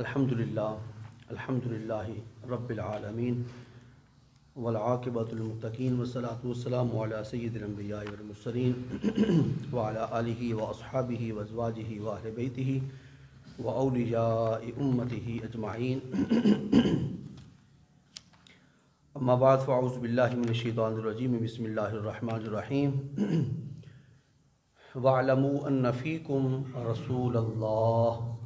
الحمدللہ رب العالمین والعاقبۃ للمتقین والصلاۃ والسلام علی سید الانبیاء والمرسلین وعلی آلہ واصحابہ وازواجہ واہل بیتہ واولیاء امتہ اجمعین اما بعد فاعوذ باللہ من الشیطان الرجیم بسم اللہ الرحمن الرحیم وَاعْلَمُوا أَنَّ فِيكُمْ رَسُولَ اللَّهِ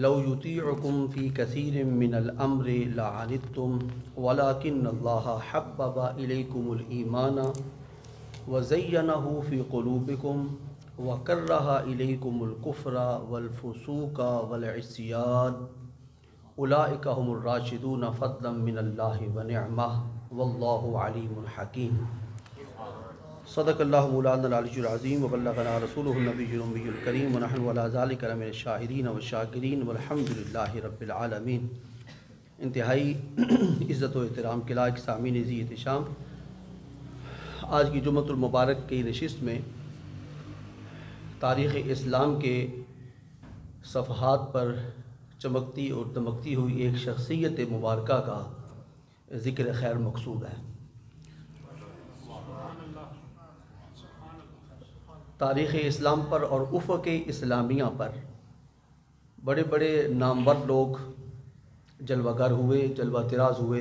لَوْ يُطِيعُكُمْ فِي كَثِيرٍ مِّنَ الْأَمْرِ لَعَنِتُّمْ وَلَكِنَّ اللَّهَ حَبَّبَ إِلَيْكُمُ الْإِيمَانَ وَزَيَّنَهُ فِي قُلُوبِكُمْ وَكَرَّهَ إِلَيْكُمُ الْكُفْرَ وَالْفُسُوقَ وَالْعِصْيَانَ أُولَئِكَ هُمُ الرَّاشِدُونَ فَضْلًا مِّنَ اللَّهِ وَنِعْمَةً وَاللَّهُ عَلِيمٌ حَكِيمٌ صدق اللہ مولانا العلی العظیم وبلغنا رسولہ النبی الأمی الکریم ونحن علی ذلک لمن الشاہدین والشاکرین والحمد للہ رب العالمین۔ انتہائی عزت و احترام کے لائق سامعین ذی احتشام، آج کی جمعۃ المبارک کی نشست میں تاریخ اسلام کے صفحات پر چمکتی اور دمکتی ہوئی ایک شخصیت مبارکہ کا ذکر خیر مقصود ہے۔ تاریخ اسلام پر اور افق اسلامیہ پر بڑے بڑے نامور لوگ جلوہ گر ہوئے، جلوہ طراز ہوئے۔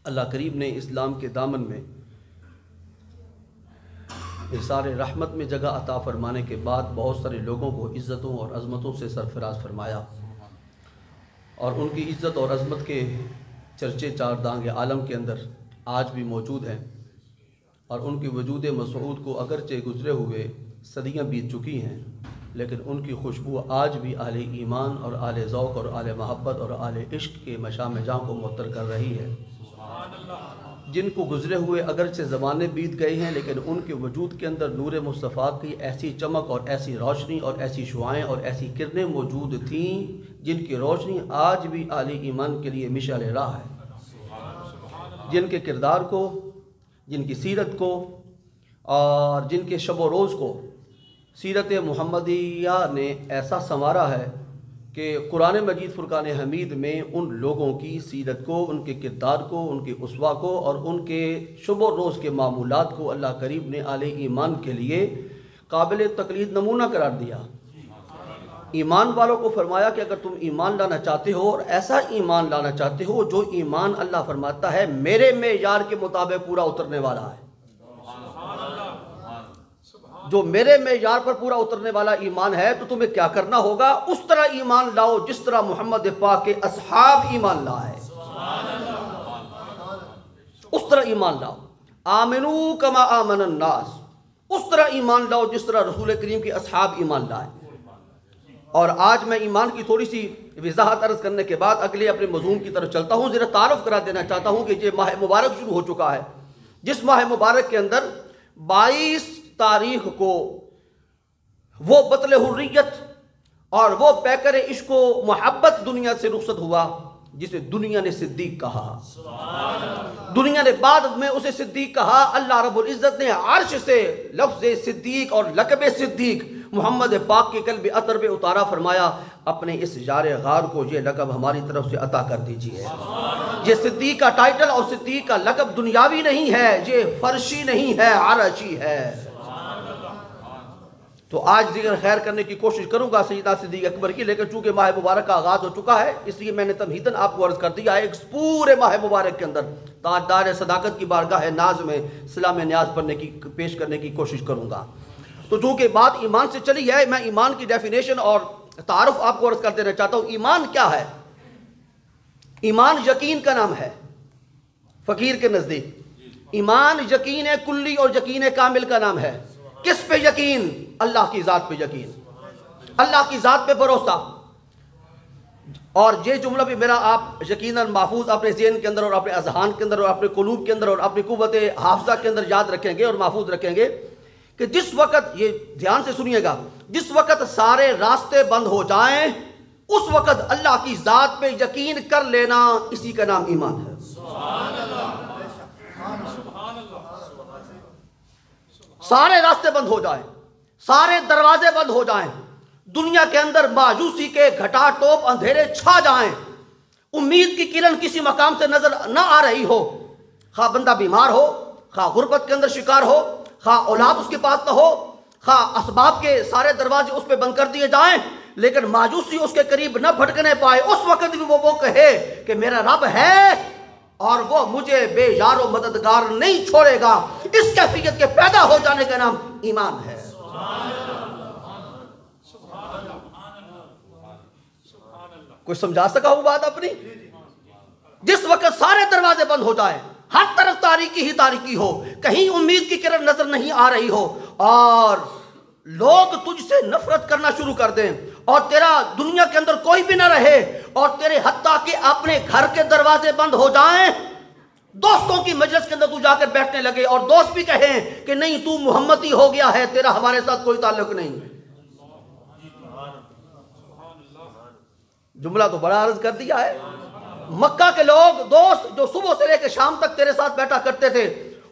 اللہ کریم نے اسلام کے دامن میں احسار رحمت میں جگہ عطا فرمانے کے بعد بہت سارے لوگوں کو عزتوں اور عظمتوں سے سرفراز فرمایا، اور ان کی عزت اور عظمت کے چرچے چار دانگ عالم کے اندر آج بھی موجود ہیں، اور ان کے وجود مسعود کو اگرچہ گزرے ہوئے صدیاں بیت چکی ہیں، لیکن ان کی خوشبو آج بھی اہل ایمان اور اہل ذوق اور اہل محبت اور اہل عشق کے مشام جاں کو معطر کر رہی ہے۔ جن کو گزرے ہوئے اگرچہ زمانے بیت گئے ہیں، لیکن ان کے وجود کے اندر نور مصطفیٰ کی ایسی چمک اور ایسی روشنی اور ایسی شعائیں اور ایسی کرنیں موجود تھیں جن کی روشنی آج بھی اہل ایمان کے لیے مشعل راہ ہے، جن کے کردار کو، جن کی سیرت کو اور جن کے شب و روز کو سیرت محمدیہ نے ایسا سنوارا ہے کہ قرآن مجید فرقان حمید میں ان لوگوں کی سیرت کو، ان کے کردار کو، ان کے اسوہ کو اور ان کے شب و روز کے معمولات کو اللہ کریم نے اہل ایمان کے لیے قابل تقلید نمونہ قرار دیا۔ ایمان والوں کو فرمایا کہ اگر تم ایمان لانا چاہتے ہو اور ایسا ایمان لانا چاہتے ہو جو ایمان اللہ فرماتا ہے میرے معیار کے مطابق پورا اترنے والا ہے، جو میرے معیار پر پورا اترنے والا ایمان ہے، تو تمہیں کیا کرنا ہوگا؟ اس طرح ایمان لاؤ جس طرح محمد پاک کے اصحاب ایمان لائے۔ اس طرح ایمان لاؤ، آمنو کما آمن الناس، اس طرح ایمان لاؤ جس طرح رسول کریم کے اصحاب ایمان لائے۔ اور آج میں ایمان کی تھوڑی سی وضاحت عرض کرنے کے بعد اگلے اپنے مضمون کی طرف چلتا ہوں۔ ذرا تعارف کرا دینا چاہتا ہوں کہ یہ ماہ مبارک شروع ہو چکا ہے، جس ماہ مبارک کے اندر 22 تاریخ کو وہ بطل حریت اور وہ پیکر عشق و محبت دنیا سے رخصت ہوا جسے دنیا نے صدیق کہا۔ دنیا نے بعد میں اسے صدیق کہا۔ اللہ رب العزت نے عرش سے لفظ صدیق اور لقب صدیق محمد پاک کے قلب عطر پہ اتارا، فرمایا اپنے اس یار غار کو یہ لقب ہماری طرف سے عطا کر دیجئے۔ یہ صدیق کا ٹائٹل اور صدیق کا لقب دنیاوی نہیں ہے، یہ فرشی نہیں ہے، عرشی ہے۔ تو آج ذکر خیر کرنے کی کوشش کروں گا سیدنا صدیق اکبر کی، لیکن چونکہ ماہ مبارک کا آغاز ہو چکا ہے اس لیے میں نے تمہیداً آپ کو عرض کر دیا ہے، اس پورے ماہ مبارک کے اندر تاجدار صداقت کی بارگاہ ناز میں سلام نیاز پڑھنے کی پیش کرنے کی کوشش کروں گا۔ تو چونکہ بات ایمان سے چلی ہے، میں ایمان کی ڈیفینیشن اور تعارف آپ کو عرض کر دینا چاہتا ہوں۔ ایمان کیا ہے؟ ایمان یقین کا نام ہے فقیر کے نزدیک۔ ایمان یقین کلی اور یقین کامل کا نام ہے۔ کس پہ یقین؟ اللہ کی ذات پہ یقین، اللہ کی ذات پہ بھروسہ۔ اور یہ جملہ بھی میرا آپ یقیناً محفوظ اپنے ذہن کے اندر اور اپنے اذہان کے اندر اور اپنے قلوب کے اندر اور اپنی قوت حافظہ کے اندر یاد رکھیں گے اور محفوظ رکھیں گے کہ جس وقت، یہ دھیان سے سنیے گا، جس وقت سارے راستے بند ہو جائیں اس وقت اللہ کی ذات پہ یقین کر لینا، اسی کا نام ایمان ہے۔ سارے راستے بند ہو جائیں، سارے دروازے بند ہو جائیں، دنیا کے اندر مایوسی کے گھٹا ٹوپ اندھیرے چھا جائیں، امید کی کرن کسی مقام سے نظر نہ آ رہی ہو، خواہ بندہ بیمار ہو، خواہ غربت کے اندر شکار ہو، خواہ اولاد اس کے پاس نہ ہو، خواہ اسباب کے سارے دروازے اس پہ بند کر دیے جائیں، لیکن مایوسی اس کے قریب نہ بھٹکنے پائے، اس وقت بھی وہ کہے کہ میرا رب ہے اور وہ مجھے بے یار و مددگار نہیں چھوڑے گا، اس کیفیت کے پیدا ہو جانے کا نام ایمان ہے۔ کوئی سمجھا سکا ہوں بات اپنی؟ جس وقت سارے دروازے بند ہو جائیں، ہر طرف تاریکی ہی تاریکی ہو، کہیں امید کی کرن نظر نہیں آ رہی ہو، اور لوگ تجھ سے نفرت کرنا شروع کر دیں، اور تیرا دنیا کے اندر کوئی بھی نہ رہے، اور تیرے حتیٰ کہ اپنے گھر کے دروازے بند ہو جائیں، دوستوں کی مجلس کے اندر تو جا کر بیٹھنے لگے، اور دوست بھی کہیں کہ نہیں تو محمدی ہو گیا ہے، تیرا ہمارے ساتھ کوئی تعلق نہیں۔ جملہ تو بڑا عرض کر دیا ہے۔ مکہ کے لوگ، دوست جو صبح سے لے کے شام تک تیرے ساتھ بیٹھا کرتے تھے،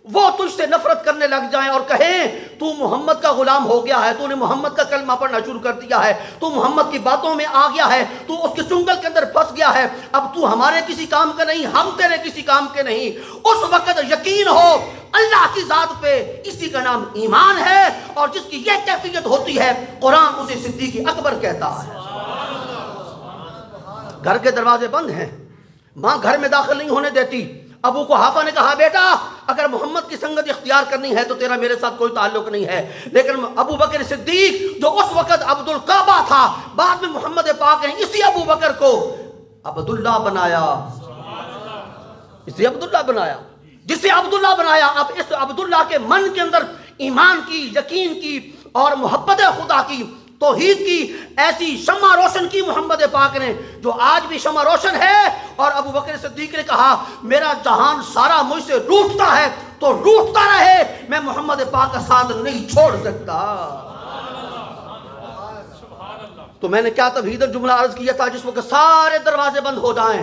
وہ تجھ سے نفرت کرنے لگ جائیں اور کہیں تو محمد کا غلام ہو گیا ہے، تو نے محمد کا کلمہ پڑھنا شروع کر دیا ہے، تو محمد کی باتوں میں آ گیا ہے، تو اس کے چنگل کے اندر پھنس گیا ہے، اب تو ہمارے کسی کام کا نہیں، ہم تیرے کسی کام کے نہیں، اس وقت یقین ہو اللہ کی ذات پہ، اسی کا نام ایمان ہے، اور جس کی یہ کیفیت ہوتی ہے قرآن اسے صدیق اکبر کہتا ہے۔ گھر کے دروازے بند ہیں، ماں گھر میں داخل نہیں ہونے دیتی، ابو قحافہ نے کہا بیٹا اگر محمد کی سنگت اختیار کرنی ہے تو تیرا میرے ساتھ کوئی تعلق نہیں ہے، لیکن ابو بکر صدیق جو اس وقت عبد القعبہ تھا، بعد میں محمد پاک نے اسی ابو بکر کو عبداللہ بنایا، اسے عبداللہ بنایا، جسے عبداللہ بنایا، اب اس عبداللہ کے من کے اندر ایمان کی، یقین کی اور محبت خدا کی، توحید کی ایسی شمع روشن کی محمد پاک نے، جو آج بھی شمع روشن ہے، اور ابو بکر صدیق نے کہا میرا جہان سارا مجھ سے روٹتا ہے تو روٹتا رہے، میں محمد پاک کا ساتھ نہیں چھوڑ سکتا۔ تو میں نے کیا تبہیدر جملہ عرض کیا تھا، جس وقت سارے دروازے بند ہو جائیں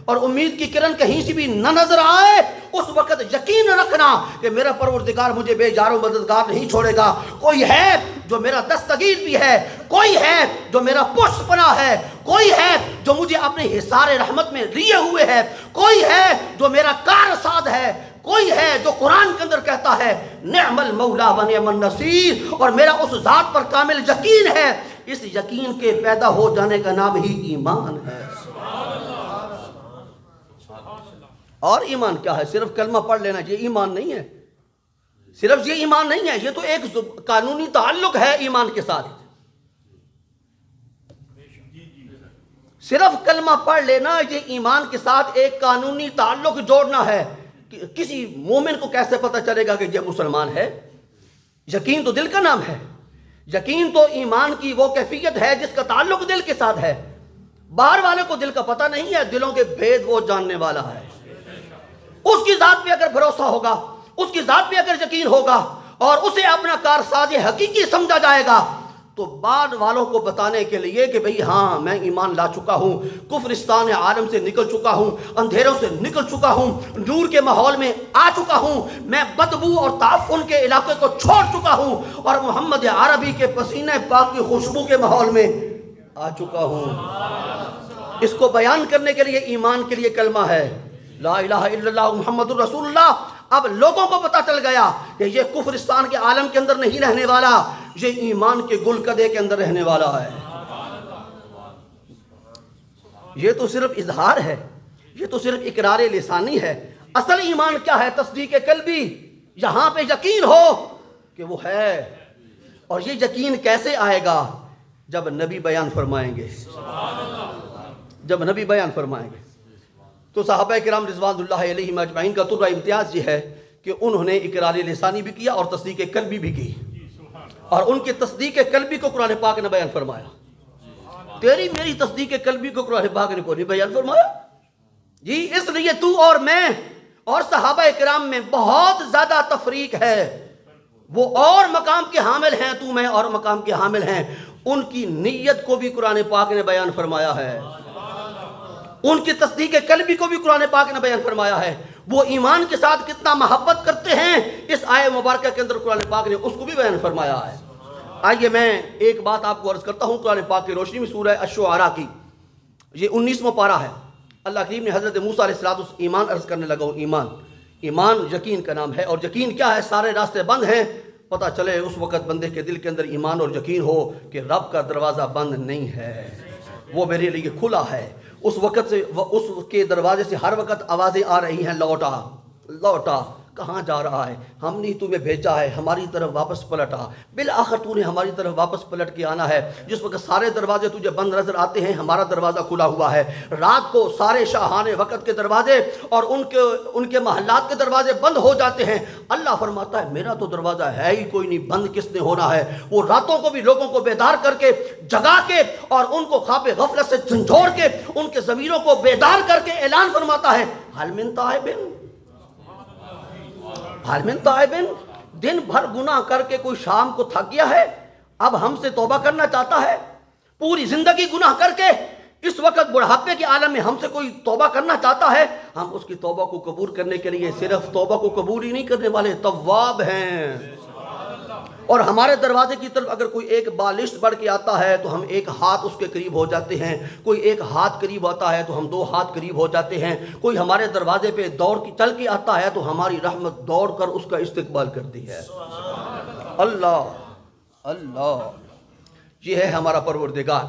اور امید کی کرن کہیں سے بھی نہ نظر آئے، اس وقت یقین رکھنا کہ میرا پروردگار مجھے بے یار و مددگار نہیں چھوڑے گا، کوئی ہے جو میرا دستگیر بھی ہے، کوئی ہے جو میرا پشت پناہ ہے، کوئی ہے جو مجھے اپنے حصار رحمت میں لیے ہوئے ہے، کوئی ہے جو میرا کارساز ہے، کوئی ہے جو قرآن کے اندر کہتا ہے نعم المولا و نعم النصیر، اور میرا اس ذات پر کامل یقین ہے۔ اس یقین کے پیدا ہو جانے کا نام ہی ایمان ہے۔ اور ایمان کیا ہے؟ صرف کلمہ پڑھ لینا یہ ایمان نہیں ہے، صرف یہ ایمان نہیں ہے، یہ تو ایک قانونی تعلق ہے ایمان کے ساتھ۔ صرف کلمہ پڑھ لینا یہ ایمان کے ساتھ ایک قانونی تعلق جوڑنا ہے۔ کسی مومن کو کیسے پتہ چلے گا کہ یہ مسلمان ہے؟ یقین تو دل کا نام ہے، یقین تو ایمان کی وہ کیفیت ہے جس کا تعلق دل کے ساتھ ہے۔ باہر والے کو دل کا پتہ نہیں ہے، دلوں کے بھید وہ جاننے والا ہے۔ اس کی ذات پہ اگر بھروسہ ہوگا، اس کی ذات پہ اگر یقین ہوگا اور اسے اپنا کارساز حقیقی سمجھا جائے گا، تو بعد والوں کو بتانے کے لیے کہ بھئی ہاں میں ایمان لا چکا ہوں، کفرستان عالم سے نکل چکا ہوں، اندھیروں سے نکل چکا ہوں، نور کے ماحول میں آ چکا ہوں، میں بدبو اور تعفن کے علاقے کو چھوڑ چکا ہوں، اور محمد عربی کے پسینے پاک کی خوشبو کے ماحول میں آ چکا ہوں۔ اس کو بیان کرنے کے لیے ایمان کے لیے کلمہ ہے لا الہ الا اللہ محمد الرسول اللہ۔ اب لوگوں کو پتا چل گیا کہ یہ کفرستان کے عالم کے اندر نہیں رہنے والا، یہ ایمان کے گل قدے کے اندر رہنے والا ہے۔ یہ تو صرف اظہار ہے، یہ تو صرف اقرار لسانی ہے۔ اصل ایمان کیا ہے؟ تصدیق قلبی، یہاں پہ یقین ہو کہ وہ ہے۔ اور یہ یقین کیسے آئے گا؟ جب نبی بیان فرمائیں گے، جب نبی بیان فرمائیں گے۔ تو صحابہ کرام رضوان اللہ علیہم اجمعین کا طرح امتیاز یہ ہے کہ انہوں نے اقرار لسانی بھی کیا اور تصدیق قلبی بھی کی، اور ان کی تصدیق قلبی کو قرآن پاک نے بیان فرمایا۔ تیری میری تصدیق قلبی کو قرآن پاک نے کوئی بیان فرمایا جی۔ اس لیے تو اور میں اور صحابہ کرام میں بہت زیادہ تفریق ہے۔ وہ اور مقام کے حامل ہیں، تو میں اور مقام کے حامل ہیں۔ ان کی نیت کو بھی قرآن پاک نے بیان فرمایا ہے، ان کی تصدیق قلبی کو بھی قرآن پاک نے بیان فرمایا ہے۔ وہ ایمان کے ساتھ کتنا محبت کرتے ہیں، اس آیت مبارکہ کے اندر قرآن پاک نے اس کو بھی بیان فرمایا ہے۔ آئیے میں ایک بات آپ کو عرض کرتا ہوں قرآن پاک کی روشنی میں سورہ الشعراء کی یہ 19واں پارہ ہے. اللہ کریم نے حضرت موسیٰ علیہ السلام ایمان عرض کرنے لگا ہوں. ایمان یقین کا نام ہے، اور یقین کیا ہے؟ سارے راستے بند ہیں، پتہ چلے اس وقت بندے کے دل کے اندر ایمان اور یقین ہو کہ رب کا دروازہ بند نہیں ہے، وہ میرے لیے کھلا ہے. اس وقت سے اس کے دروازے سے ہر وقت آوازیں آ رہی ہیں، لوٹا لوٹا، کہاں جا رہا ہے؟ ہم نے تمہیں بھیجا ہے، ہماری طرف واپس پلٹ آ. بالآخر تو نے ہماری طرف واپس پلٹ کے آنا ہے. جس وقت سارے دروازے تجھے بند نظر آتے ہیں، ہمارا دروازہ کھلا ہوا ہے. رات کو سارے شاہان وقت کے دروازے اور ان کے محلات کے دروازے بند ہو جاتے ہیں. اللہ فرماتا ہے میرا تو دروازہ ہے ہی کوئی نہیں، بند کس نے ہونا ہے؟ وہ راتوں کو بھی لوگوں کو بیدار کر کے جگا کے اور ان کو خواب غفلت سے جھنجھوڑ کے ان کے ضمیروں کو بیدار کر کے اعلان فرماتا ہے حل من تائبن، حل من تائبن. دن بھر گناہ کر کے کوئی شام کو تھک گیا ہے، اب ہم سے توبہ کرنا چاہتا ہے. پوری زندگی گناہ کر کے اس وقت بڑھاپے کے عالم میں ہم سے کوئی توبہ کرنا چاہتا ہے. ہم اس کی توبہ کو قبول کرنے کے لیے صرف توبہ کو قبول ہی نہیں کرنے والے، تواب ہیں. اور ہمارے دروازے کی طرف اگر کوئی ایک بالشت بڑھ کے آتا ہے تو ہم ایک ہاتھ اس کے قریب ہو جاتے ہیں، کوئی ایک ہاتھ قریب آتا ہے تو ہم 2 ہاتھ قریب ہو جاتے ہیں. کوئی ہمارے دروازے پہ دوڑ کی چل کے آتا ہے تو ہماری رحمت دوڑ کر اس کا استقبال کرتی ہے. اللہ اللہ، یہ ہے ہمارا پروردگار.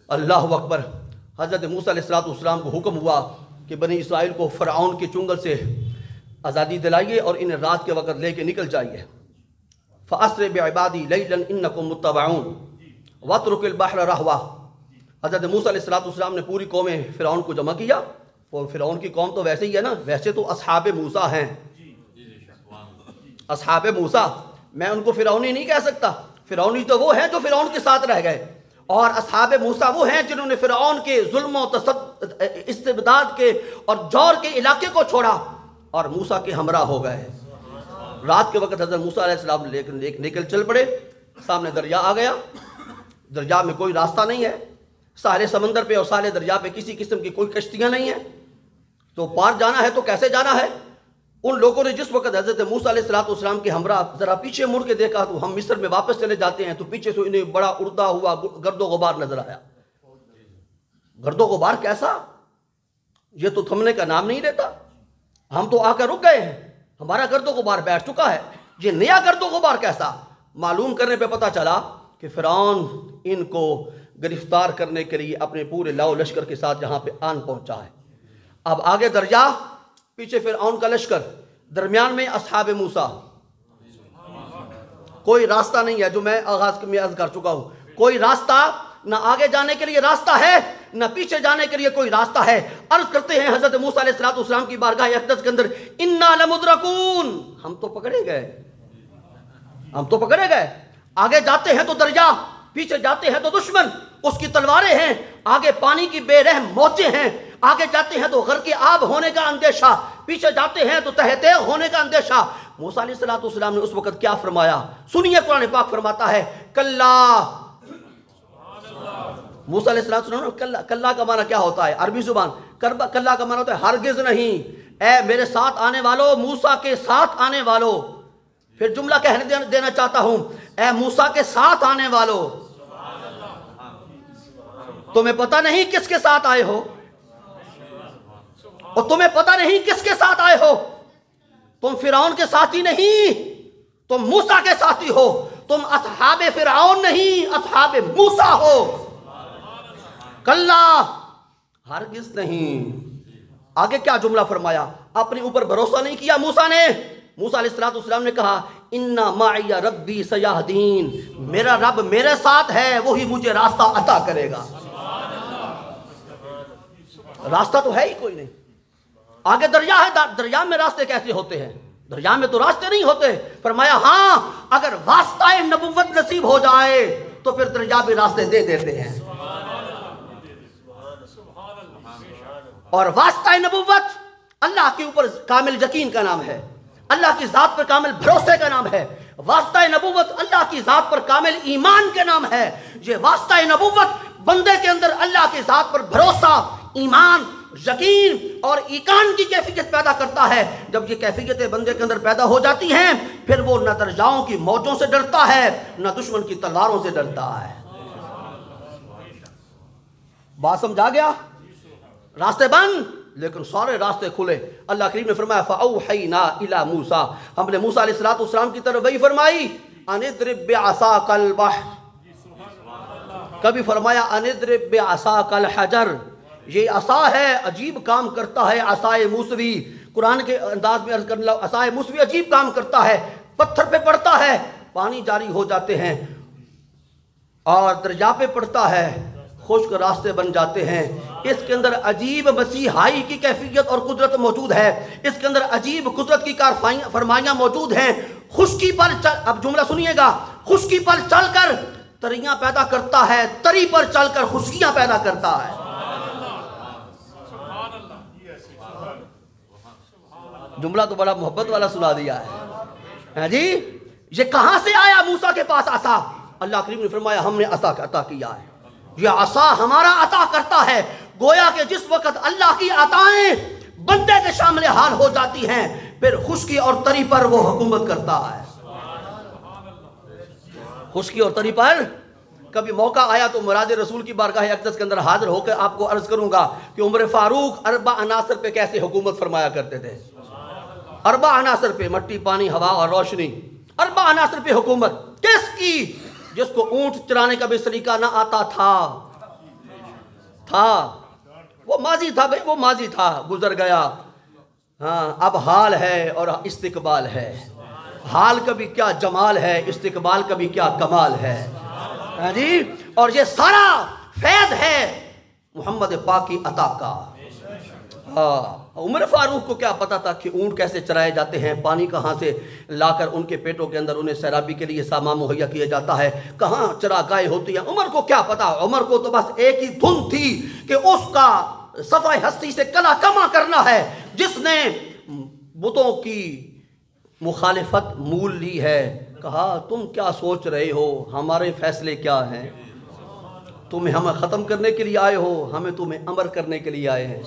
اللہ اکبر. حضرت موسیٰ علیہ السلام کو حکم ہوا کہ بنی اسرائیل کو فرعون کے چنگل سے آزادی دلائیے اور انہیں رات کے وقت لے کے نکل جائیے. فَأَسْرِ بِعِبَادِي لَيْلًا إِنَّكُمْ مُتَّبَعُونَ وَاتْرُكِ الْبَحْرَ رَهْوَةً. حضرت موسیٰ علیہ السلام نے پوری قوم فرعون کو جمع کیا. اور فرعون کی قوم تو ویسے ہی ہے نا، ویسے تو اصحاب موسیٰ ہیں. اصحاب موسیٰ، میں ان کو فرعونی نہیں کہہ سکتا. فرعونی تو وہ ہیں جو فرعون کے ساتھ رہ گئے، اور اصحاب موسیٰ وہ ہیں جنہوں نے فرعون کے ظلم و استبداد کے اور جور کے علاقے کو چھوڑا اور موسیٰ کے ہمراہ ہو گئے. رات کے وقت حضرت موسیٰ علیہ السلام نکل چل پڑے. سامنے دریا آ گیا، دریا میں کوئی راستہ نہیں ہے، سارے سمندر پہ اور سارے دریا پہ کسی قسم کی کوئی کشتیاں نہیں ہیں. تو پار جانا ہے تو کیسے جانا ہے؟ ان لوگوں نے جس وقت حضرت موسیٰ علیہ السلام کے ہمراہ ذرا پیچھے مڑ کے دیکھا تو ہم مصر میں واپس چلے جاتے ہیں، تو پیچھے سے انہیں بڑا اڑتا ہوا گرد و غبار نظر آیا. گرد و غبار کیسا؟ یہ تو تھمنے کا نام نہیں لیتا. ہم تو آ کر رک گئے ہیں، ہمارا گرد و غبار بیٹھ چکا ہے. یہ نیا گرد و غبار کیسا؟ معلوم کرنے پہ پتہ چلا کہ فرعون ان کو گرفتار کرنے کے لیے اپنے پورے لاؤ لشکر کے ساتھ یہاں پہ آن پہنچا ہے. اب آگے دریا، پیچھے فرعون کا لشکر، درمیان میں اصحاب موسیٰ. کوئی راستہ نہیں ہے، جو میں آغاز میں عرض کر چکا ہوں. کوئی راستہ نہ آگے جانے کے لیے راستہ ہے، نہ پیچھے جانے کے لیے کوئی راستہ ہے. عرض کرتے ہیں حضرت موسیٰ علیہ السلام کی بارگاہ اقدس کے اندر انا لمدرکون، ہم تو پکڑے گئے، ہم تو پکڑے گئے. آگے جاتے ہیں تو دریا، پیچھے جاتے ہیں تو دشمن، اس کی تلواریں ہیں، آگے پانی کی بے رحم موجیں ہیں. آگے جاتے ہیں تو غرق آب ہونے کا اندیشہ، پیچھے جاتے ہیں تو تہہ تیغ ہونے کا اندیشہ. موسیٰ علیہ السلام نے اس وقت کیا فرمایا؟ سنیے، قرآن پاک فرماتا ہے کلا. موسیٰ علیہ السلام کلا کا معنی کیا ہوتا ہے؟ عربی زبان کلا کا معنی ہوتا ہے ہرگز نہیں. اے میرے ساتھ آنے والو، موسیٰ کے ساتھ آنے والو. پھر جملہ کہنے دینا چاہتا ہوں، اے موسیٰ کے ساتھ آنے والو، تمہیں پتہ نہیں کس کے ساتھ آئے ہو، اور تمہیں پتہ نہیں کس کے ساتھ آئے ہو. تم فرعون کے ساتھی نہیں، تم موسیٰ کے ساتھی ہو. تم اصحاب فرعون نہیں، اصحاب موسیٰ ہو. کلا، ہرگز نہیں. آگے کیا جملہ فرمایا؟ اپنے اوپر بھروسہ نہیں کیا موسیٰ نے. موسیٰ علیہ السلام نے کہا انا معی ربی سیہدین، میرا رب میرے ساتھ ہے، وہی مجھے راستہ عطا کرے گا. راستہ تو ہے ہی کوئی نہیں. آگے دریا ہے، دریا میں راستے کیسے ہوتے ہیں؟ دریا میں تو راستے نہیں ہوتے. فرمایا ہاں، اگر واسطہ نبوت نصیب ہو جائے تو پھر دریا بھی راستے دے دیتے ہیں. اور واسطہ نبوت اللہ کے اوپر کامل یقین کا نام ہے، اللہ کی ذات پر کامل بھروسے کا نام ہے. واسطہ نبوت اللہ کی ذات پر کامل ایمان کے نام ہے. یہ واسطہ نبوت بندے کے اندر اللہ کی ذات پر بھروسہ، ایمان یقین اور ایقان کی کیفیت پیدا کرتا ہے۔ جب یہ کیفیتیں بندے کے اندر پیدا ہو جاتی ہیں پھر وہ نہ دریاؤں کی موجوں سے ڈرتا ہے نہ دشمن کی تلواروں سے ڈرتا ہے۔ بات سمجھا گیا؟ راستے بند لیکن سارے راستے کھلے۔ اللہ کریم نے فرمایا فَأَوْحَيْنَا إِلَى موسیٰ، ہم نے موسیٰ علیہ السلام کی طرف وحی فرمائی أَنِ اضْرِب بِعَصَاكَ الْبَحْرَ، کبھی فرمایا أَنِ اضْرِب بِعَصَاكَ الْحَجَرَ، یہ عصا ہے عجیب کام کرتا ہے، عصائے موسوی، قرآن کے انداز میں عرض کرنے لگا عصائے موسوی عجیب کام کرتا ہے، پتھر پہ پڑتا ہے پانی جاری ہو جاتے ہیں اور دریا پہ پڑتا ہے خشک راستے بن جاتے ہیں۔ اس کے اندر عجیب مسیحائی کی کیفیت اور قدرت موجود ہے، اس کے اندر عجیب قدرت کی کار فرمائیاں موجود ہیں۔ خشکی پر اب جملہ سنیے گا، خشکی پر چل کر تریاں پیدا کرتا ہے، تری پر چل کر خشکیاں پیدا کرتا ہے۔ جملہ تو بڑا محبت والا سنا دیا ہے جی۔ یہ کہاں سے آیا موسیٰ کے پاس عصا؟ اللہ کریم نے فرمایا ہم نے عصا عطا کیا ہے، یہ عصا ہمارا عطا کرتا ہے۔ گویا کہ جس وقت اللہ کی عطائیں بندے کے شامل حال ہو جاتی ہیں پھر خشکی اور تری پر وہ حکومت کرتا ہے۔ خشکی اور تری پر کبھی موقع آیا تو مراد رسول کی بارگاہ اقدس کے اندر حاضر ہو کر آپ کو عرض کروں گا کہ عمر فاروق 4 عناصر پہ کیسے حکومت فرمایا کرتے تھے۔ 4 عناصر پہ، مٹی، پانی، ہوا اور روشنی، 4 عناصر پہ حکومت کس کی؟ جس کو اونٹ چرانے کا بھی سلیقہ نہ آتا تھا وہ ماضی تھا بھئی، وہ ماضی تھا، گزر گیا۔ ہاں اب حال ہے اور استقبال ہے۔ حال کا بھی کیا جمال ہے، استقبال کا بھی کیا کمال ہے جی۔ اور یہ سارا فیض ہے محمد پاک کی عطا کا۔ عمر فاروق کو کیا پتا تھا کہ اونٹ کیسے چرائے جاتے ہیں، پانی کہاں سے لا کر ان کے پیٹوں کے اندر انہیں سیرابی کے لیے سامان مہیا کیا جاتا ہے، کہاں چراگاہیں ہوتی ہیں، عمر کو کیا پتا؟ عمر کو تو بس ایک ہی دھن تھی کہ اس کا صفحہ ہستی سے کلا کما کرنا ہے۔ جس نے بتوں کی مخالفت مول لی ہے، کہا تم کیا سوچ رہے ہو، ہمارے فیصلے کیا ہیں، تم ہمیں ختم کرنے کے لیے آئے ہو، ہمیں تمہیں امر کرنے کے لیے آئے ہیں۔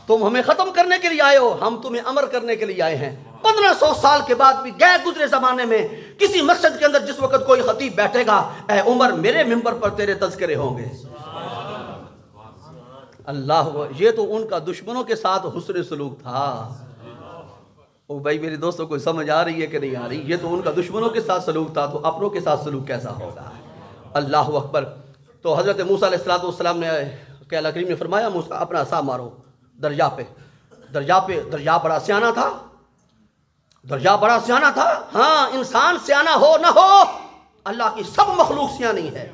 تم ہمیں ختم کرنے کے لیے آئے ہو، ہم تمہیں امر کرنے کے لیے آئے ہیں۔ 1500 سال کے بعد بھی گئے گزرے زمانے میں کسی مسجد کے اندر جس وقت کوئی خطیب بیٹھے گا، اے عمر میرے ممبر پر تیرے تذکرے ہوں گے۔ اللہ، یہ تو ان کا دشمنوں کے ساتھ حسن سلوک تھا۔ او بھائی میرے دوستوں کو سمجھ آ رہی ہے کہ نہیں آ رہی؟ یہ تو ان کا دشمنوں کے ساتھ سلوک تھا، تو اپنوں کے ساتھ سلوک کیسا ہوگا؟ اللہ اکبر۔ تو حضرت موسیٰ علیہ السلام نے کہ اللہ کریم نے فرمایا موسیٰ اپنا عصا مارو دریا پہ۔ دریا بڑا سیانہ تھا، دریا بڑا سیانہ تھا۔ ہاں انسان سیانہ ہو نہ ہو، اللہ کی سب مخلوق سیانی ہے۔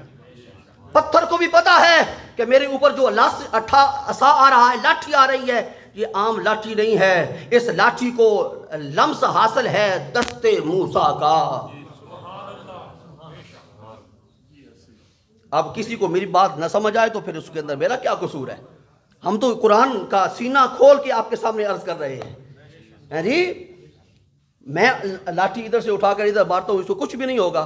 پتھر کو بھی پتا ہے کہ میرے اوپر جو عصا آ رہا ہے، لاٹھی آ رہی ہے، یہ عام لاٹھی نہیں ہے، اس لاٹھی کو لمس حاصل ہے دست موسیٰ کا۔ اب کسی کو میری بات نہ سمجھ آئے تو پھر اس کے اندر میرا کیا قصور ہے؟ ہم تو قرآن کا سینہ کھول کے آپ کے سامنے عرض کر رہے ہیں جی۔ میں لاٹھی ادھر سے اٹھا کر ادھر مارتا ہوں، اس کو کچھ بھی نہیں ہوگا،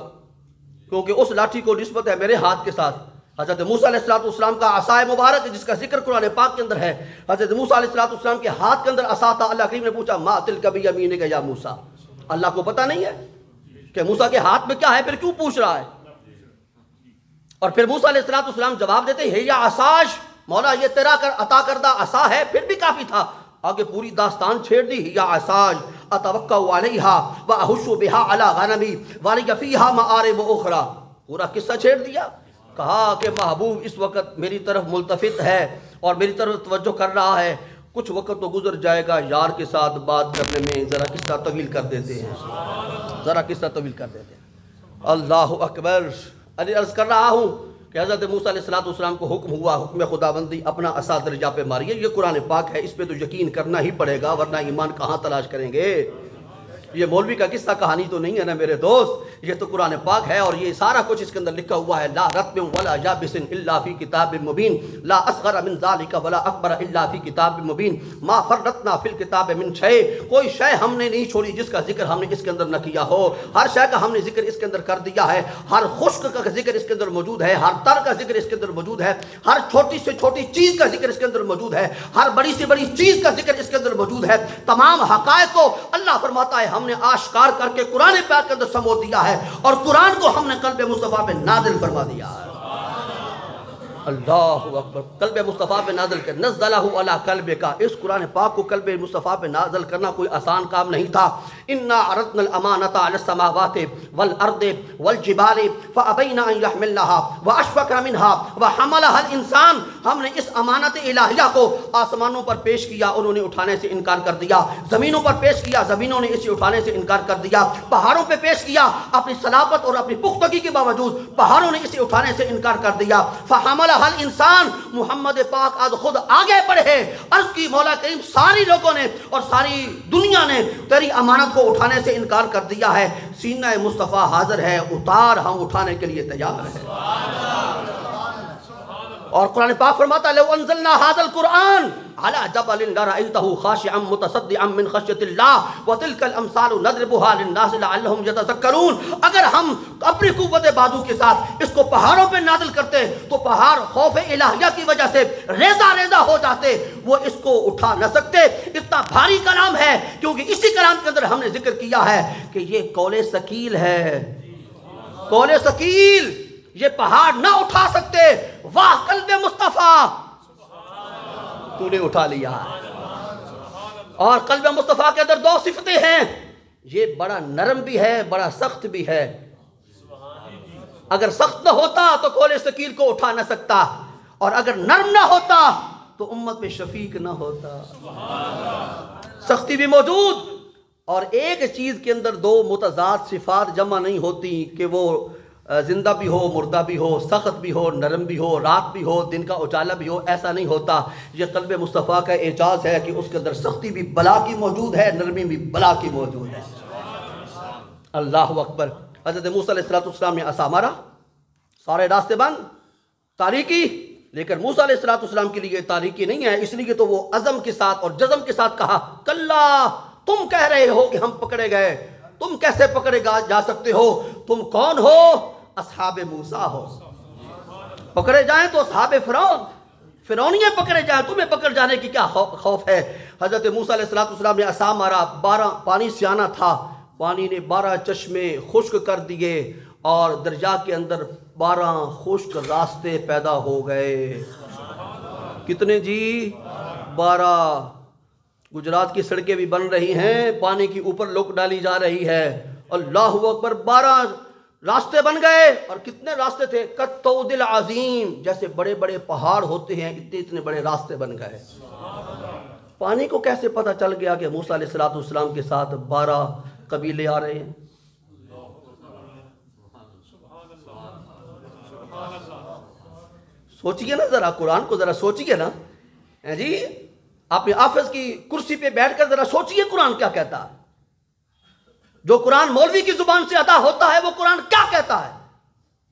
کیونکہ اس لاٹھی کو نسبت ہے میرے ہاتھ کے ساتھ۔ حضرت موسیٰ علیہ السلام کا عصا مبارک ہے جس کا ذکر قرآن پاک کے اندر ہے۔ حضرت موسیٰ علیہ السلام کے ہاتھ کے اندر عصا تھا۔ اللہ کریم نے پوچھا ما تلک بیمینک یا موسیٰ، اللہ کو پتہ نہیں ہے کہ موسیٰ کے ہاتھ میں کیا ہے، پھر کیوں پوچھ رہا ہے؟ اور پھر موسیٰ علیہ السلام جواب دیتے ہیں یا عصاش، مولا یہ تیرا عطا کردہ عصا ہے، پھر بھی کافی تھا۔ آگے پوری داستان چھیڑ دی، یا عصاش اتوکا علیہا واحش بہا علی غنمی ولی فیہا مآرب اخری، پورا قصہ چھیڑ دیا۔ کہا کہ محبوب اس وقت میری طرف ملتفت ہے اور میری طرف توجہ کر رہا ہے، کچھ وقت تو گزر جائے گا، یار کے ساتھ بات کرنے میں ذرا قصہ طویل کر دیتے ہیں، ذرا قصہ طویل کر دیتے ہیں۔ اللہ اکبر۔ عرض کر رہا ہوں کہ حضرت موسیٰ علیہ السلام کو حکم ہوا، حکم خداوندی اپنا عصا درجہ پہ ماریے۔ یہ قرآن پاک ہے، اس پہ تو یقین کرنا ہی پڑے گا ورنہ ایمان کہاں تلاش کریں گے؟ یہ مولوی کا قصہ کہانی تو نہیں ہے نا میرے دوست، یہ تو قرآن پاک ہے، اور یہ سارا کچھ اس کے اندر لکھا ہوا ہے، لا رتب ولا یابس الا فی کتاب مبین، لا اصغر من ذلک ولا اکبر الا فی کتاب مبین، ما فرطنا فی الکتاب من شیء، کوئی شے ہم نے نہیں چھوڑی جس کا ذکر ہم نے اس کے اندر نہ کیا ہو، ہر شے کا ہم نے ذکر اس کے اندر کر دیا ہے، ہر خشک کا ذکر اس کے اندر موجود ہے، ہر تر کا ذکر اس کے اندر موجود ہے، ہر چھوٹی سے چھوٹی چیز کا ذکر اس کے اندر موجود ہے، ہر بڑی سے بڑی چیز کا ذکر اس کے اندر موجود ہے، تمام حقائق کو اللہ فرماتا ہے ہم نے آشکار کر کے قرآن پاک کے اندر سمو دیا ہے، اور قرآن کو ہم نے قلب مصطفیٰ پہ نازل فرما دیا ہے۔ اللہ اکبر، قلب مصطفیٰ پہ نازل کر، نزلہ علی قلبک، اس قرآن پاک کو قلب مصطفیٰ پہ نازل کرنا کوئی آسان کام نہیں تھا۔ انا عرضنا الامانۃ علی السماوات والارض والجبال فابین ان یحملنها واشفقن منها وحملها الانسان، ہم نے اس امانت الہیہ کو آسمانوں پر پیش کیا، انہوں نے اٹھانے سے انکار کر دیا، زمینوں پر پیش کیا، زمینوں نے اسے اٹھانے سے انکار کر دیا، پہاڑوں پہ پیش کیا، اپنی صلابت اور اپنی پختگی کے باوجود پہاڑوں نے اسے اٹھانے سے انکار کر دیا، فحمل ہل انسان، محمد پاک آج خود آگے بڑھے، عرض کی مولا کریم ساری لوگوں نے اور ساری دنیا نے تیری امانت کو اٹھانے سے انکار کر دیا ہے، سینہ مصطفیٰ حاضر ہے، اتار، ہم اٹھانے کے لیے تیار ہیں۔ اور قرآن پاک فرماتا ہے لو انزلنا هذا القرآن على جبل لرأيته خاشعا متصدعا من خشية الله وتلك الامثال نضربها للناس لعلهم يتذكرون، اگر ہم اپنی قوت بازو کے ساتھ اس کو پہاڑوں پہ نازل کرتے تو پہاڑ خوف الہیہ کی وجہ سے ریزہ ریزہ ہو جاتے، وہ اس کو اٹھا نہ سکتے، اتنا بھاری کلام ہے، کیونکہ اسی کلام کے اندر ہم نے ذکر کیا ہے کہ یہ قول ثقیل ہے، قول ثقیل، یہ پہاڑ نہ اٹھا سکتے، واہ قلب مصطفیٰ تو نے اٹھا لیا۔ اور قلب مصطفیٰ کے اندر دو صفتیں ہیں، یہ بڑا نرم بھی ہے، بڑا سخت بھی ہے، اگر سخت نہ ہوتا تو قول ثقیل کو اٹھا نہ سکتا، اور اگر نرم نہ ہوتا تو امت میں شفیق نہ ہوتا۔ سختی بھی موجود، اور ایک چیز کے اندر دو متضاد صفات جمع نہیں ہوتی کہ وہ زندہ بھی ہو، مردہ بھی ہو، سخت بھی ہو، نرم بھی ہو، رات بھی ہو، دن کا اجالا بھی ہو، ایسا نہیں ہوتا۔ یہ قلب مصطفیٰ کا اعجاز ہے کہ اس کے اندر سختی بھی بلا کی موجود ہے، نرمی بھی بلا کی موجود ہے۔ اللہ اکبر۔ حضرت موسیٰ علیہ السلام نے عصا مارا، سارے راستے بند، تاریکی، لیکن موسیٰ علیہ السلام کے لیے تاریکی نہیں ہے، اس لیے تو وہ عزم کے ساتھ اور جزم کے ساتھ کہا کلا، تم کہہ رہے ہو کہ ہم پکڑے گئے، تم کیسے پکڑے جا سکتے ہو، تم کون ہو؟ اصحاب موسیٰ ہو، پکڑے جائیں تو اصحاب فرعونیے پکڑے جائیں، تمہیں پکڑ جانے کی کیا خوف ہے؟ حضرت موسیٰ علیہ السلام نے عصا مارا، 12 پانی سیانا تھا، پانی نے 12 چشمے خشک کر دیے، اور دریا کے اندر 12 خشک راستے پیدا ہو گئے۔ کتنے جی؟ 12۔ گجرات کی سڑکیں بھی بن رہی ہیں، پانی کی اوپر لوک ڈالی جا رہی ہے، اللہ اکبر، 12 راستے بن گئے۔ اور کتنے راستے تھے؟ کالطود العظیم، جیسے بڑے بڑے پہاڑ ہوتے ہیں، اتنے بڑے راستے بن گئے۔ پانی کو کیسے پتہ چل گیا کہ موسیٰ علیہ السلام کے ساتھ 12 قبیلے آ رہے ہیں؟ سوچئے نا ذرا، قرآن کو ذرا سوچئے نا جی، اپنے آفس کی کرسی پہ بیٹھ کر ذرا سوچئے قرآن کیا کہتا ہے۔ جو قرآن مولوی کی زبان سے ادا ہوتا ہے وہ قرآن کیا کہتا ہے؟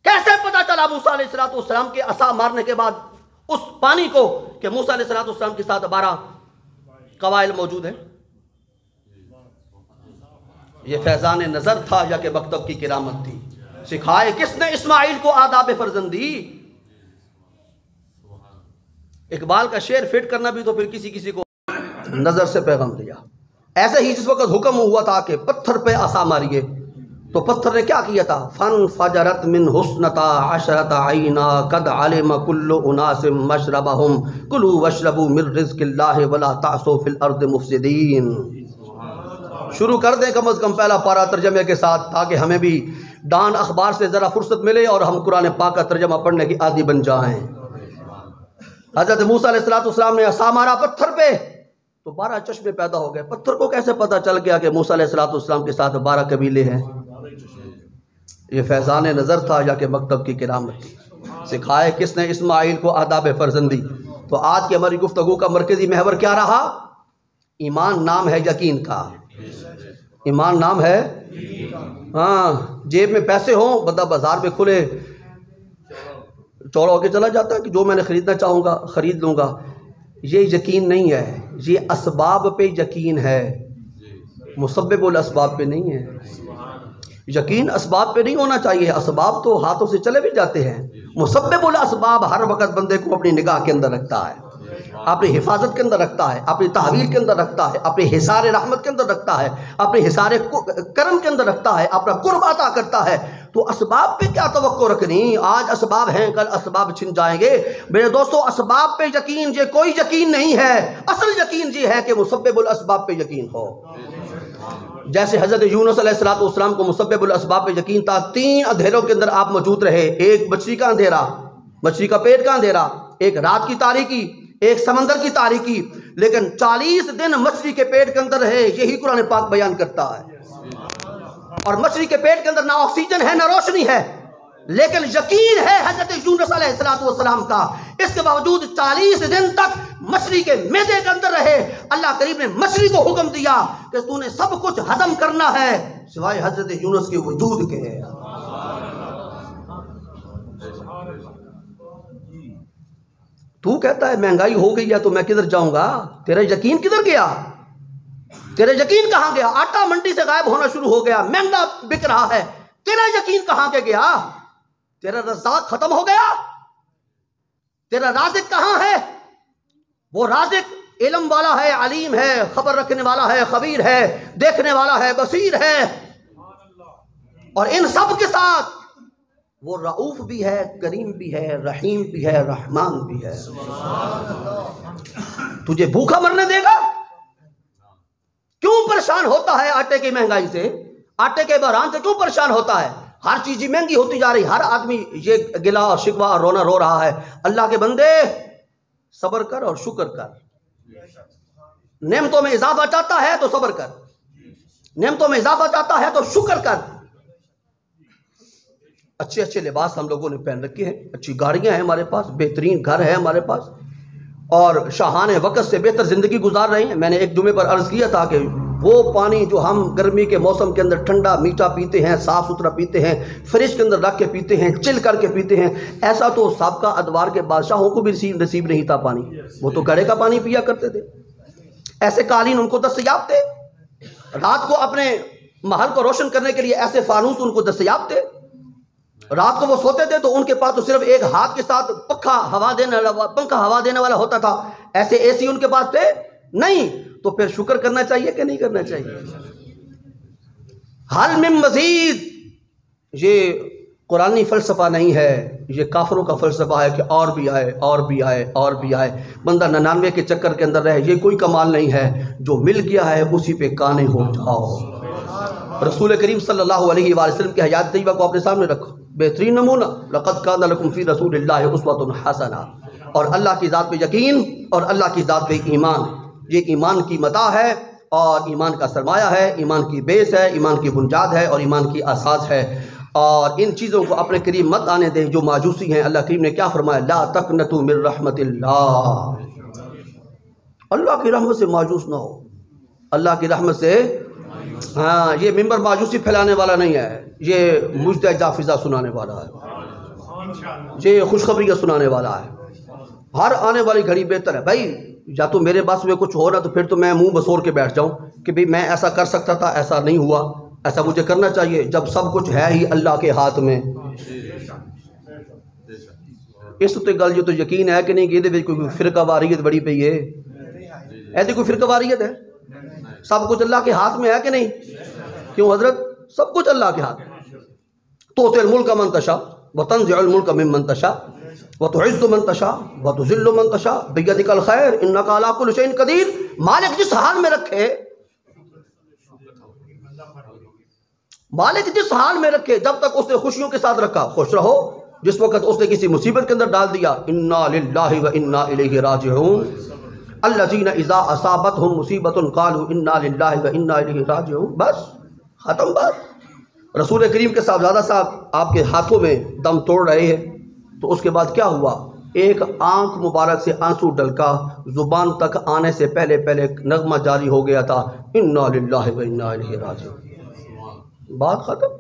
کیسے پتا چلا موسیٰ علیہ السلام کے عصا مارنے کے بعد اس پانی کو کہ موسیٰ علیہ السلام کے ساتھ 12 قبائل موجود ہیں؟ یہ فیضان نظر تھا یا کہ مکتب کی کرامت تھی؟ سکھائے کس نے اسماعیل کو آداب فرزندی؟ اقبال کا شعر فٹ کرنا بھی تو پھر کسی کو نظر سے پیغام دیا۔ ایسے ہی جس وقت حکم ہوا تھا کہ پتھر پہ عصا ماریے، تو پتھر نے کیا کیا تھا؟ فن فجرت من حسنتا عشرت عینا قد علم کل اناس مشربہم کلوا واشربوا من رزق اللہ ولا تعصوا فی الارض مفسدین۔ شروع کر دیں کم از کم پہلا پارہ ترجمے کے ساتھ، تاکہ ہمیں بھی ڈان اخبار سے ذرا فرصت ملے اور ہم قرآن پاک کا ترجمہ پڑھنے کی عادی بن جائیں۔ حضرت موسیٰ علیہ السلام نے عصا مارا پتھر پہ تو 12 چشمے پیدا ہو گئے۔ پتھر کو کیسے پتا چل گیا کہ موسیٰ علیہ السلام کے ساتھ 12 قبیلے ہیں؟ یہ فیضان نظر تھا یا کہ مکتب کی کرامت تھی؟ سکھائے کس نے اسماعیل کو آداب فرزندی؟ تو آج کی ہماری گفتگو کا مرکزی محور کیا رہا؟ ایمان نام ہے یقین کا، ایمان نام ہے، ہاں جیب میں پیسے ہوں بندہ بازار میں کھلے چوڑا ہو کے چلا جاتا ہے کہ جو میں نے خریدنا چاہوں گا خرید لوں گا. یہ یقین نہیں ہے، یہ اسباب پہ یقین ہے، مسبب الاسباب پہ نہیں ہے. یقین اسباب پہ نہیں ہونا چاہیے، اسباب تو ہاتھوں سے چلے بھی جاتے ہیں. مسبب الاسباب ہر وقت بندے کو اپنی نگاہ کے اندر رکھتا ہے، اپنی حفاظت کے اندر رکھتا ہے، اپنی تحویل کے اندر رکھتا ہے، اپنے حصار رحمت کے اندر رکھتا ہے، اپنے حصار کرم کے اندر رکھتا ہے، اپنا قرب عطا کرتا ہے. تو اسباب پہ کیا توقع رکھنی؟ آج اسباب ہیں کل اسباب چھن جائیں گے. میرے دوستو اسباب پہ یقین یہ کوئی یقین نہیں ہے، اصل یقین یہ ہے کہ مسبب الاسباب پہ یقین ہو. جیسے حضرت یونس علیہ السلام کو مسبب الاسباب پہ یقین تھا. 3 اندھیروں کے اندر آپ موجود رہے، ایک مچھلی کا اندھیرا، مچھلی کا پیٹ کا اندھیرا، ایک رات کی تاریکی، ایک سمندر کی تاریکی، لیکن 40 دن مچھلی کے پیٹ کے اندر رہے. یہی قرآن پاک بیان کرتا ہے. اور مچھلی کے پیٹ کے اندر نہ آکسیجن ہے نہ روشنی ہے، لیکن یقین ہے حضرت یونس علیہ السلام کا. اس کے باوجود 40 دن تک مچھلی کے معدے کے اندر رہے. اللہ کریم نے مچھلی کو حکم دیا کہ تو نے سب کچھ ہضم کرنا ہے سوائے حضرت یونس کے وجود کے. تو کہتا ہے مہنگائی ہو گئی ہے تو میں کدھر جاؤں گا؟ تیرا یقین کدھر گیا؟ تیرا یقین کہاں گیا؟ آٹا منڈی سے غائب ہونا شروع ہو گیا، مہنگا بک رہا ہے، تیرا یقین کہاں کے گیا؟ تیرا رزاق ختم ہو گیا؟ تیرا رازق کہاں ہے؟ وہ رازق علم والا ہے، علیم ہے، خبر رکھنے والا ہے، خبیر ہے، دیکھنے والا ہے، بصیر ہے. اور ان سب کے ساتھ وہ رؤوف بھی ہے، کریم بھی ہے، رحیم بھی ہے، رحمان بھی ہے. تجھے بھوکا مرنے دے گا؟ کیوں پریشان ہوتا ہے آٹے کی مہنگائی سے، آٹے کے بحران سے کیوں پریشان ہوتا ہے؟ ہر چیز مہنگی ہوتی جا رہی، ہر آدمی یہ گلا اور شکوہ اور رونا رو رہا ہے. اللہ کے بندے صبر کر اور شکر کر. نعمتوں میں اضافہ چاہتا ہے تو صبر کر، نعمتوں میں اضافہ چاہتا ہے تو شکر کر. اچھے اچھے لباس ہم لوگوں نے پہن رکھے ہیں، اچھی گاڑیاں ہیں ہمارے پاس، بہترین گھر ہے ہمارے پاس، اور شاہان وقت سے بہتر زندگی گزار رہے ہیں. میں نے ایک جمعے پر عرض کیا تھا کہ وہ پانی جو ہم گرمی کے موسم کے اندر ٹھنڈا میٹھا پیتے ہیں، صاف ستھرا پیتے ہیں، فریج کے اندر رکھ کے پیتے ہیں، چل کر کے پیتے ہیں، ایسا تو سابقہ ادوار کے بادشاہوں کو بھی نصیب نہیں تھا پانی. وہ تو گڑھے کا پانی پیا کرتے تھے. ایسے قالین ان کو دستیاب تھے، رات کو اپنے محل کو روشن کرنے کے لیے ایسے فانوس ان کو دستیاب تھے. رات کو وہ سوتے تھے تو ان کے پاس تو صرف ایک ہاتھ کے ساتھ پنکھا ہوا دینے والا ہوتا تھا. ایسے اے سی ان کے پاس تھے نہیں. تو پھر شکر کرنا چاہیے کہ نہیں کرنا چاہیے؟ حل من مزید یہ قرآنی فلسفہ نہیں ہے، یہ کافروں کا فلسفہ ہے کہ اور بھی آئے اور بھی آئے اور بھی آئے. بندہ 99 کے چکر کے اندر رہے، یہ کوئی کمال نہیں ہے. جو مل گیا ہے اسی پہ کانے ہو جاؤ. رسول کریم صلی اللہ علیہ وآلہ وسلم کی حیات طیبہ کو اپنے سامنے رکھو، بہترین نمونہ. لقد کان لکم فی رسول اللہ اسوۃ حسنہ. اور اللہ کی ذات پہ یقین اور اللہ کی ذات پہ ایمان، یہ ایمان کی متاع ہے اور ایمان کا سرمایہ ہے، ایمان کی بیس ہے، ایمان کی بنیاد ہے اور ایمان کی اساس ہے. اور ان چیزوں کو اپنے قریب مت آنے دیں جو ماجوسی ہیں. اللہ کریم نے کیا فرمایا؟ لا تقنطوا من رحمت اللہ. اللہ کی رحمت سے ماجوس نہ ہو، اللہ کی رحمت سے. ہاں یہ ممبر ماجوسی پھیلانے والا نہیں ہے، یہ مجدہ جافزہ سنانے والا ہے، یہ خوشخبریاں سنانے والا ہے. ہر آنے والی گھڑی بہتر ہے بھائی. یا تو میرے پاس میں کچھ ہو رہا تو پھر تو میں منہ بسور کے بیٹھ جاؤں کہ بھئی میں ایسا کر سکتا تھا، ایسا نہیں ہوا، ایسا مجھے کرنا چاہیے، جب سب کچھ ہے ہی اللہ کے ہاتھ میں. اس تے گل جو تو یقین ہے کہ نہیں کہ یہ کوئی فرقہ واریت بڑی پئی ہے؟ ایسی کوئی فرقہ واریت ہے؟ سب کچھ اللہ کے ہاتھ میں ہے کہ نہیں؟ کیوں حضرت؟ سب کچھ اللہ کے ہاتھ میں. تؤتی الملک من تشاء وتنزع الملک ممن تشاء وتعز من تشاء وتذل من تشاء بیدک الخیر انک علی کل شیء قدیر. مالک جس حال میں رکھے، مالک جس حال میں رکھے، جب تک اس نے خوشیوں کے ساتھ رکھا خوش رہو. جس وقت اس نے کسی مصیبت کے اندر ڈال دیا، انا للہ و انا الیہ راجعون. الذین اذا اصابتهم مصیبت قالوا انا للہ و انا الیہ راجعون. بس ختم بات. رسول کریم کے صاحبزادہ صاحب آپ کے ہاتھوں میں دم توڑ رہے ہیں تو اس کے بعد کیا ہوا؟ ایک آنکھ مبارک سے آنسو ڈلکا زبان تک آنے سے پہلے پہلے نغمہ جاری ہو گیا تھا، انا للہ و انا الیہ راجعون۔ بات ختم۔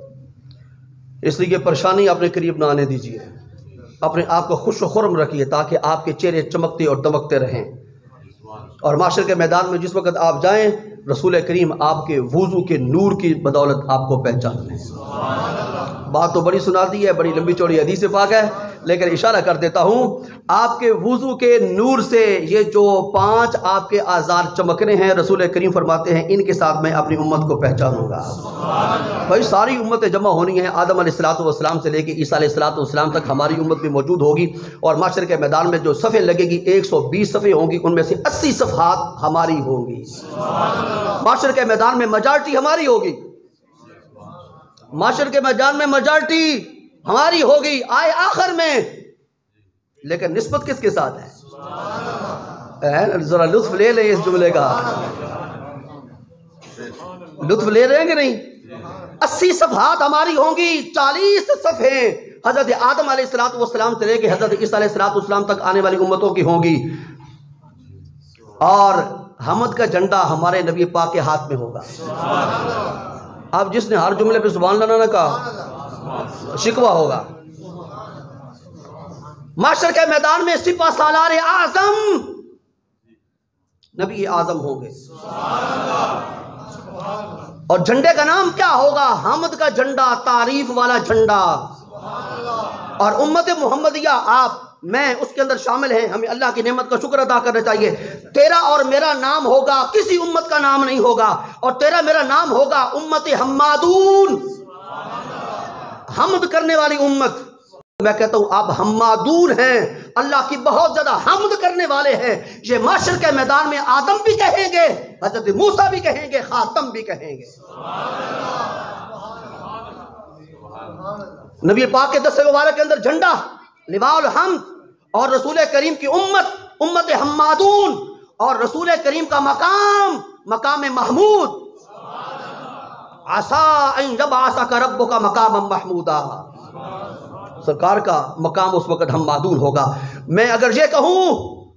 اس لیے پریشانی اپنے قریب نہ آنے دیجیے، اپنے آپ کو خوش و خرم رکھیے تاکہ آپ کے چہرے چمکتے اور دمکتے رہیں، اور معاشر کے میدان میں جس وقت آپ جائیں رسول کریم آپ کے وضو کے نور کی بدولت آپ کو پہچان لیں۔ بات تو بڑی سنا دی ہے، بڑی لمبی چوڑی حدیث پاک ہے، لیکن اشارہ کر دیتا ہوں، آپ کے وضو کے نور سے یہ جو 5 آپ کے آزار چمکنے ہیں، رسول کریم فرماتے ہیں ان کے ساتھ میں اپنی امت کو پہچانوں گا۔ بھائی ساری امتیں جمع ہونی ہیں، آدم علیہ السلام سے لے کے عیسیٰ علیہ السلام تک ہماری امت بھی موجود ہوگی، اور معاشر کے میدان میں جو صفیں لگے گی 120 صفیں ہوں گی، ان میں سے 80 صفحات ہماری ہوں گی۔ معاشر کے میدان میں میجارٹی ہماری ہوگی، معاشر کے میدان میں میجارٹی ہماری ہوگی آئے آخر میں، لیکن نسبت کس کے ساتھ ہے؟ ذرا لطف لے لیں اس جملے کا، لطف لے رہے ہیں کہ نہیں؟ 80 صفحات ہماری ہوں گی، 40 صفحے حضرت آدم علیہ السلام سے لے کے حضرت عیسیٰ علیہ السلام تک آنے والی امتوں کی ہوں گی، اور حمد کا جھنڈا ہمارے نبی پاک کے ہاتھ میں ہوگا۔ اب جس نے ہر جملے پہ سبحان اللہ نہ کہا شکوہ ہوگا۔ معاشر کے میدان میں سپہ سالار اعظم نبی اعظم ہوں گے، اور جھنڈے کا نام کیا ہوگا؟ حمد کا جھنڈا، تعریف والا جھنڈا، اور امت محمدیہ آپ میں اس کے اندر شامل ہیں، ہمیں اللہ کی نعمت کا شکر ادا کرنا چاہیے۔ تیرا اور میرا نام ہوگا، کسی امت کا نام نہیں ہوگا، اور تیرا میرا نام ہوگا امت حمادون، حمد کرنے والی امت۔ میں کہتا ہوں آپ حمادون ہیں، اللہ کی بہت زیادہ حمد کرنے والے ہیں۔ یہ معاشر کے میدان میں آدم بھی کہیں گے، حضرت موسیٰ بھی کہیں گے، خاتم بھی کہیں گے۔ نبی پاک کے دست مبارک کے اندر جھنڈا، لواء الحمد، اور رسول کریم کی امت حمادون، اور رسول کریم کا مقام محمود، عسیٰ ان یبعثک ربک مقاما محمودا، سرکار کا مقام اس وقت حمادون ہوگا۔ میں اگر یہ کہوں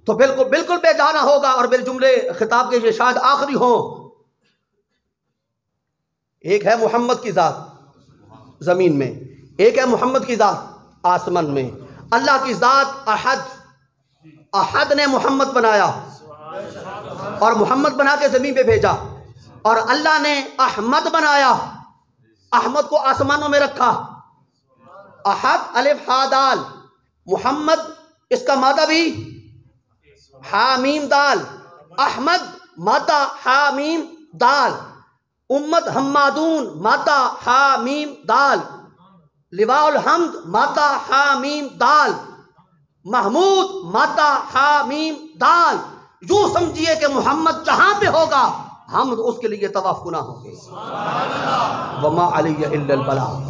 تو بالکل بے جانا ہوگا، اور میرے جملے خطاب کے یہ شاید آخری ہوں۔ ایک ہے محمد کی ذات زمین میں، ایک ہے محمد کی ذات آسمان میں۔ اللہ کی ذات احد نے محمد بنایا، اور محمد بنا کے زمین پہ بھیجا، اور اللہ نے احمد بنایا، احمد کو آسمانوں میں رکھا۔ احد الف ہا دال، محمد اس کا مادہ بھی حامیم دال، احمد مادہ حامیم دال، امت حمادون مادہ حامیم دال، لواء الحمد مادہ حامیم دال، محمود مادہ حامیم دال۔ یوں سمجھیے کہ محمد جہاں پہ ہوگا حمد اس کے لیے طواف گناہ ہوں گے۔ وما علی الا البلاغ۔